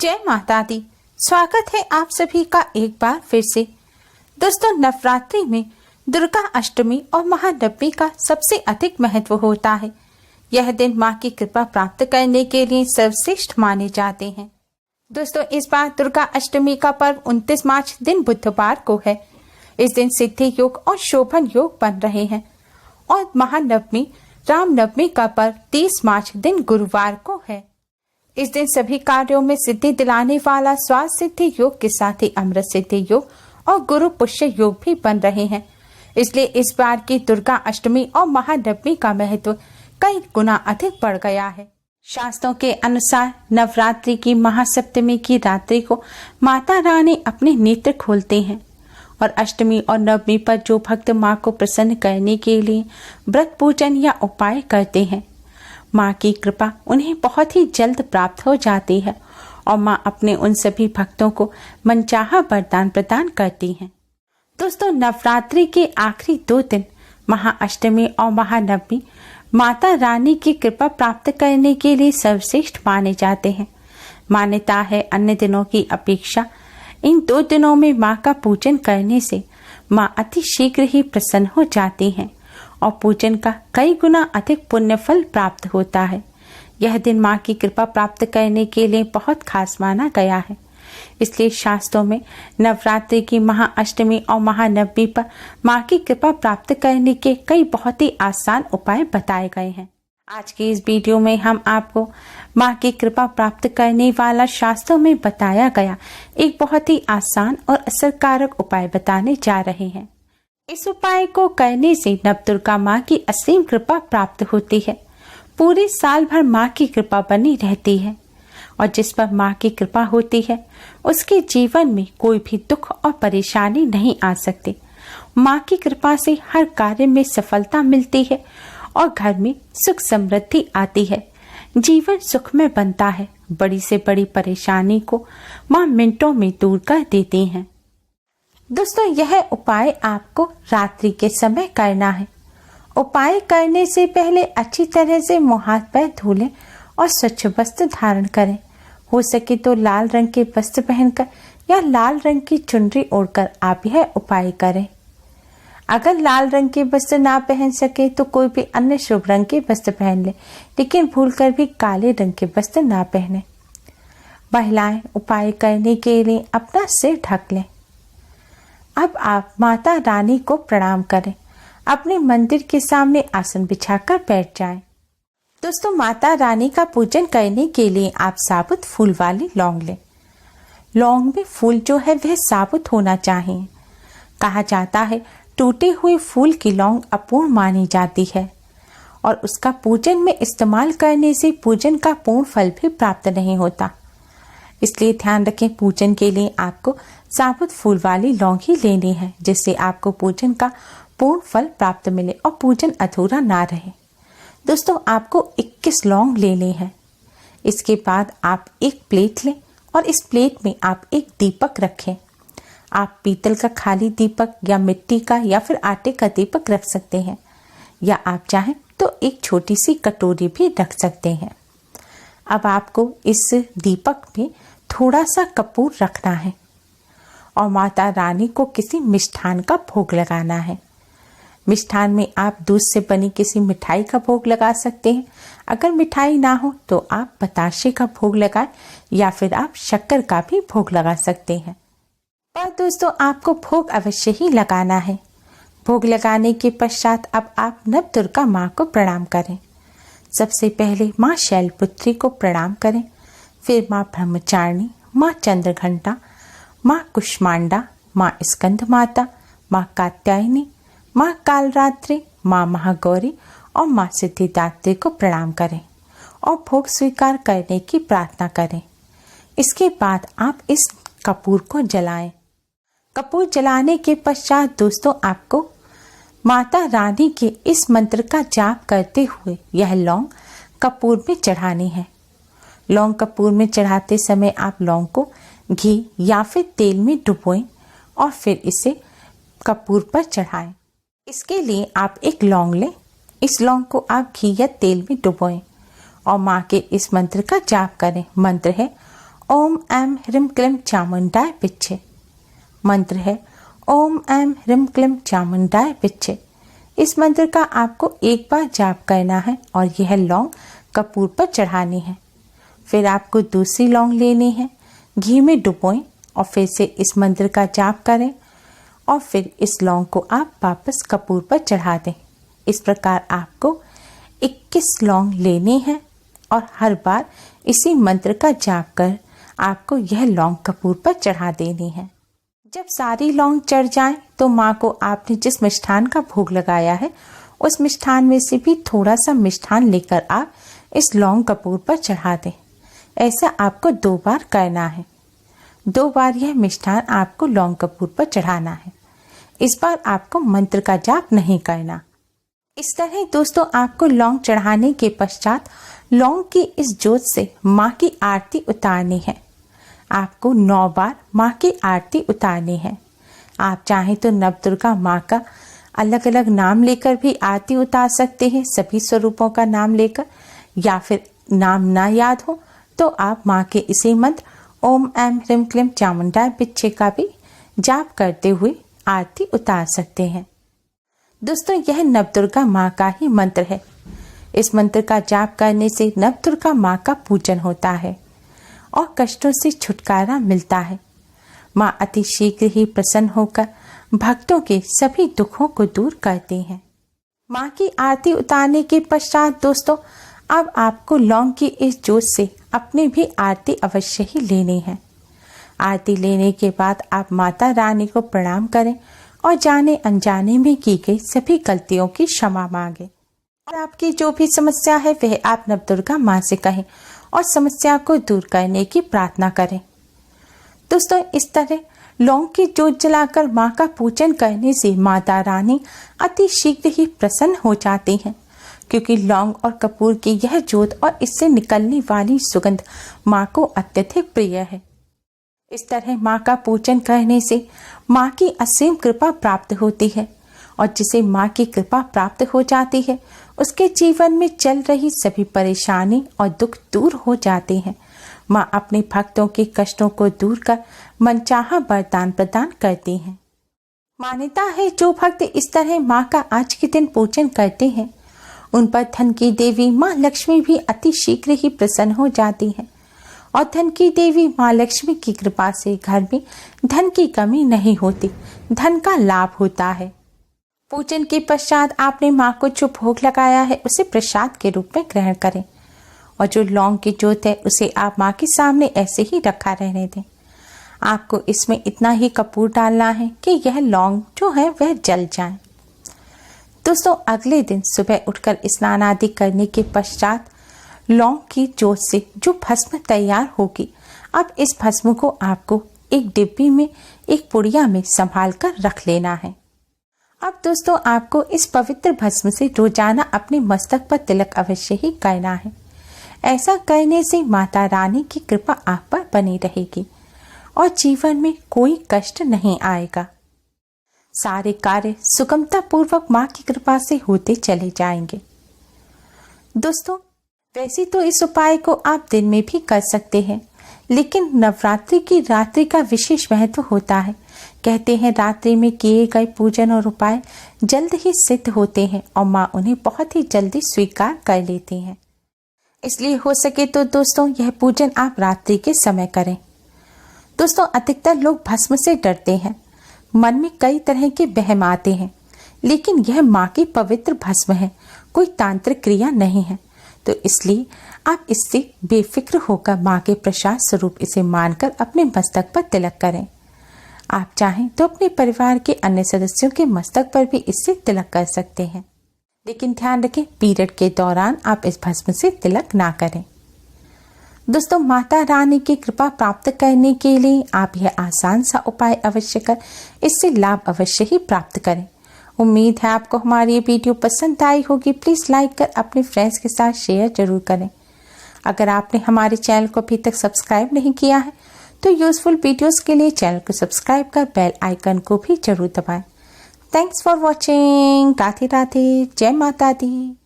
जय माता दी। स्वागत है आप सभी का एक बार फिर से। दोस्तों, नवरात्रि में दुर्गा अष्टमी और महानवमी का सबसे अधिक महत्व होता है। यह दिन मां की कृपा प्राप्त करने के लिए सर्वश्रेष्ठ माने जाते हैं। दोस्तों, इस बार दुर्गा अष्टमी का पर्व 29 मार्च दिन बुधवार को है। इस दिन सिद्धि योग और शोभन योग बन रहे हैं और महानवमी रामनवमी का पर्व 30 मार्च दिन गुरुवार को है। इस दिन सभी कार्यों में सिद्धि दिलाने वाला स्वास्थ्य सिद्धि योग के साथ ही अमृत सिद्धि योग और गुरु पुष्य योग भी बन रहे हैं। इसलिए इस बार की दुर्गा अष्टमी और महानवमी का महत्व कई गुना अधिक बढ़ गया है। शास्त्रों के अनुसार नवरात्रि की महासप्तमी की रात्रि को माता रानी अपने नेत्र खोलते हैं और अष्टमी और नवमी पर जो भक्त मां को प्रसन्न करने के लिए व्रत पूजन या उपाय करते हैं, मां की कृपा उन्हें बहुत ही जल्द प्राप्त हो जाती है और मां अपने उन सभी भक्तों को मनचाहा वरदान प्रदान करती हैं। दोस्तों, नवरात्रि के आखिरी 2 दिन महाअष्टमी और महानवमी माता रानी की कृपा प्राप्त करने के लिए सर्वश्रेष्ठ माने जाते हैं। मान्यता है अन्य दिनों की अपेक्षा इन 2 दिनों में मां का पूजन करने से मां अति शीघ्र ही प्रसन्न हो जाती हैं और पूजन का कई गुना अधिक पुण्य फल प्राप्त होता है। यह दिन मां की कृपा प्राप्त करने के लिए बहुत खास माना गया है। इसलिए शास्त्रों में नवरात्रि की महाअष्टमी और महानवमी पर मां की कृपा प्राप्त करने के कई बहुत ही आसान उपाय बताए गए हैं। आज की इस वीडियो में हम आपको मां की कृपा प्राप्त करने वाला शास्त्रों में बताया गया एक बहुत ही आसान और असरकारक उपाय बताने जा रहे हैं। इस उपाय को करने से नवदुर्गा मां की असीम कृपा प्राप्त होती है। पूरे साल भर मां की कृपा बनी रहती है और जिस पर मां की कृपा होती है उसके जीवन में कोई भी दुख और परेशानी नहीं आ सकती। मां की कृपा से हर कार्य में सफलता मिलती है और घर में सुख समृद्धि आती है। जीवन सुखमय बनता है। बड़ी से बड़ी परेशानी को मां मिनटों में दूर कर देती हैं। दोस्तों, यह उपाय आपको रात्रि के समय करना है। उपाय करने से पहले अच्छी तरह से मुंह हाथ पैर धो लें और स्वच्छ वस्त्र धारण करें। हो सके तो लाल रंग के वस्त्र पहनकर या लाल रंग की चुनरी ओढ़कर आप यह उपाय करें। अगर लाल रंग के वस्त्र ना पहन सके तो कोई भी अन्य शुभ रंग के वस्त्र पहन लें, लेकिन भूलकर भी काले रंग के वस्त्र ना पहने। महिलाएं उपाय करने के लिए अपना सिर ढक लें। अब आप माता रानी को प्रणाम करें। अपने मंदिर के सामने आसन बिछाकर बैठ जाएं। दोस्तों, माता रानी का पूजन करने के लिए आप साबुत फूल वाली लौंग लें। लौंग में फूल जो है वह साबुत होना चाहिए। कहा जाता है टूटे हुए फूल की लौंग अपूर्ण मानी जाती है और उसका पूजन में इस्तेमाल करने से पूजन का पूर्ण फल भी प्राप्त नहीं होता। इसलिए ध्यान रखें, पूजन के लिए आपको साबुत फूल वाली लौंग ही लेनी है, जिससे आपको पूजन का पूर्ण फल प्राप्त मिले और पूजन अधूरा ना रहे। दोस्तों, आपको 21 लौंग लेने हैं। इसके बाद आप एक प्लेट लें और इस प्लेट में आप एक दीपक रखें। आप पीतल का खाली दीपक या मिट्टी का या फिर आटे का दीपक रख सकते हैं, या आप चाहें तो एक छोटी सी कटोरी भी रख सकते हैं। अब आपको इस दीपक में थोड़ा सा कपूर रखना है और माता रानी को किसी मिष्ठान का भोग लगाना है। मिष्ठान में आप दूध से बनी किसी मिठाई का भोग लगा सकते हैं। अगर मिठाई ना हो तो आप बताशे का भोग लगाएं या फिर आप शक्कर का भी भोग लगा सकते हैं। पर दोस्तों, आपको भोग अवश्य ही लगाना है। भोग लगाने के पश्चात अब आप नवदुर्गा माँ को प्रणाम करें। सबसे पहले माँ शैलपुत्री को प्रणाम करें, फिर माँ ब्रह्मचारिणी, माँ चंद्रघंटा, माँ कुष्मांडा, माँ स्कंद माता, माँ कात्यायनी, माँ कालरात्रि, माँ महागौरी और माँ सिद्धिदात्री को प्रणाम करें और भोग स्वीकार करने की प्रार्थना करें। इसके बाद आप इस कपूर को जलाएं। कपूर जलाने के पश्चात दोस्तों, आपको माता रानी के इस मंत्र का जाप करते हुए यह लौंग कपूर में चढ़ानी है। लौंग कपूर में चढ़ाते समय आप लौंग को घी या फिर तेल में डुबोएं और फिर इसे कपूर पर चढ़ाएं। इसके लिए आप एक लौंग लें। इस लौंग को आप घी या तेल में डुबोएं और माँ के इस मंत्र का जाप करें। मंत्र है ओम ऐं ह्रीं क्लीं चामुंडाय विच्चे। मंत्र है ओम ऐं ह्रीं क्लीं चामुंडाय विच्चे। इस मंत्र का आपको एक बार जाप करना है और यह लौंग कपूर पर चढ़ानी है। फिर आपको दूसरी लौंग लेनी है, घी में डुबोएं और फिर से इस मंत्र का जाप करें और फिर इस लौंग को आप वापस कपूर पर चढ़ा दें। इस प्रकार आपको 21 लौंग लेनी है और हर बार इसी मंत्र का जाप कर आपको यह लौंग कपूर पर चढ़ा देनी है। जब सारी लौंग चढ़ जाएं तो माँ को आपने जिस मिष्ठान का भोग लगाया है उस मिष्ठान में से भी थोड़ा सा मिष्ठान लेकर आप इस लौंग कपूर पर चढ़ा दें। ऐसा आपको 2 बार करना है। 2 बार यह मिष्ठान आपको लौंग कपूर पर चढ़ाना है। इस बार आपको मंत्र का जाप नहीं करना। इस तरह दोस्तों आपको लौंग चढ़ाने के पश्चात लौंग की इस जोत से माँ की आरती उतारनी है। आपको 9 बार माँ की आरती उतारनी है। आप चाहें तो नवदुर्गा माँ का अलग अलग नाम लेकर भी आरती उतार सकते हैं, सभी स्वरूपों का नाम लेकर, या फिर नाम ना याद हो तो आप माँ के इसी मंत्र ओम ऐं ह्रीं क्लीं चामुंडाय विच्चे का भी जाप करते हुए आरती उतार सकते हैं। दोस्तों यह नवदुर्गा माँ का ही मंत्र है। इस मंत्र का जाप करने से नवदुर्गा माँ का पूजन होता है और कष्टों से छुटकारा मिलता है। माँ अति शीघ्र ही प्रसन्न होकर भक्तों के सभी दुखों को दूर करती हैं। माँ की आरती उतारने के पश्चात दोस्तों अब आपको लौंग की इस जोत से अपनी भी आरती अवश्य ही लेनी है। आरती लेने के बाद आप माता रानी को प्रणाम करें और जाने अनजाने में की गई सभी गलतियों की क्षमा मांगे और आपकी जो भी समस्या है वह आप नवदुर्गा माँ से कहें और समस्या को दूर करने की प्रार्थना करें। दोस्तों इस तरह लौंग की जोत जलाकर माँ का पूजन करने से माता रानी अति शीघ्र ही प्रसन्न हो जाती हैं, क्योंकि लौंग और कपूर की यह जोत और इससे निकलने वाली सुगंध माँ को अत्यधिक प्रिय है। इस तरह माँ का पूजन करने से माँ की असीम कृपा प्राप्त होती है और जिसे माँ की कृपा प्राप्त हो जाती है उसके जीवन में चल रही सभी परेशानी और दुख दूर हो जाते हैं। माँ अपने भक्तों के कष्टों को दूर कर मनचाहा वरदान प्रदान करती हैं। मान्यता है जो भक्त इस तरह माँ का आज के दिन पूजन करते हैं उन पर धन की देवी माँ लक्ष्मी भी अति शीघ्र ही प्रसन्न हो जाती है और धन की देवी माँ लक्ष्मी की कृपा से घर में धन की कमी नहीं होती, धन का लाभ होता है। पूजन के पश्चात आपने माँ को जो भोग लगाया है उसे प्रसाद के रूप में ग्रहण करें और जो लौंग की जोत है उसे आप माँ के सामने ऐसे ही रखा रहने दें। आपको इसमें इतना ही कपूर डालना है कि यह लौंग जो है वह जल जाए। दोस्तों अगले दिन सुबह उठकर स्नान आदि करने के पश्चात लौंग की जोत से जो भस्म तैयार होगी अब इस भस्म को आपको एक डिब्बी में एक पुड़िया में संभाल कर रख लेना है। अब दोस्तों आपको इस पवित्र भस्म से रोजाना अपने मस्तक पर तिलक अवश्य ही करना है। ऐसा करने से माता रानी की कृपा आप पर बनी रहेगी और जीवन में कोई कष्ट नहीं आएगा। सारे कार्य सुगमता पूर्वक माँ की कृपा से होते चले जाएंगे। दोस्तों वैसे तो इस उपाय को आप दिन में भी कर सकते हैं, लेकिन नवरात्रि की रात्रि का विशेष महत्व होता है। कहते हैं रात्रि में किए गए पूजन और उपाय जल्द ही सिद्ध होते हैं और माँ उन्हें बहुत ही जल्दी स्वीकार कर लेती हैं। इसलिए हो सके तो दोस्तों यह पूजन आप रात्रि के समय करें। दोस्तों अधिकतर लोग भस्म से डरते हैं, मन में कई तरह के वहम आते हैं, लेकिन यह माँ की पवित्र भस्म है, कोई तांत्रिक क्रिया नहीं है। तो इसलिए आप इससे बेफिक्र होकर माँ के प्रसाद स्वरूप इसे मानकर अपने मस्तक पर तिलक करें। आप चाहें तो अपने परिवार के अन्य सदस्यों के मस्तक पर भी इससे तिलक कर सकते हैं, लेकिन ध्यान रखें पीरियड के दौरान आप इस भस्म से तिलक ना करें। दोस्तों माता रानी की कृपा प्राप्त करने के लिए आप यह आसान सा उपाय अवश्य कर इससे लाभ अवश्य ही प्राप्त करें। उम्मीद है आपको हमारी ये वीडियो पसंद आई होगी। प्लीज़ लाइक कर अपने फ्रेंड्स के साथ शेयर जरूर करें। अगर आपने हमारे चैनल को अभी तक सब्सक्राइब नहीं किया है तो यूजफुल वीडियोस के लिए चैनल को सब्सक्राइब कर बेल आइकन को भी जरूर दबाएं। Thanks for watching. Radhe Radhe, जय माता दी।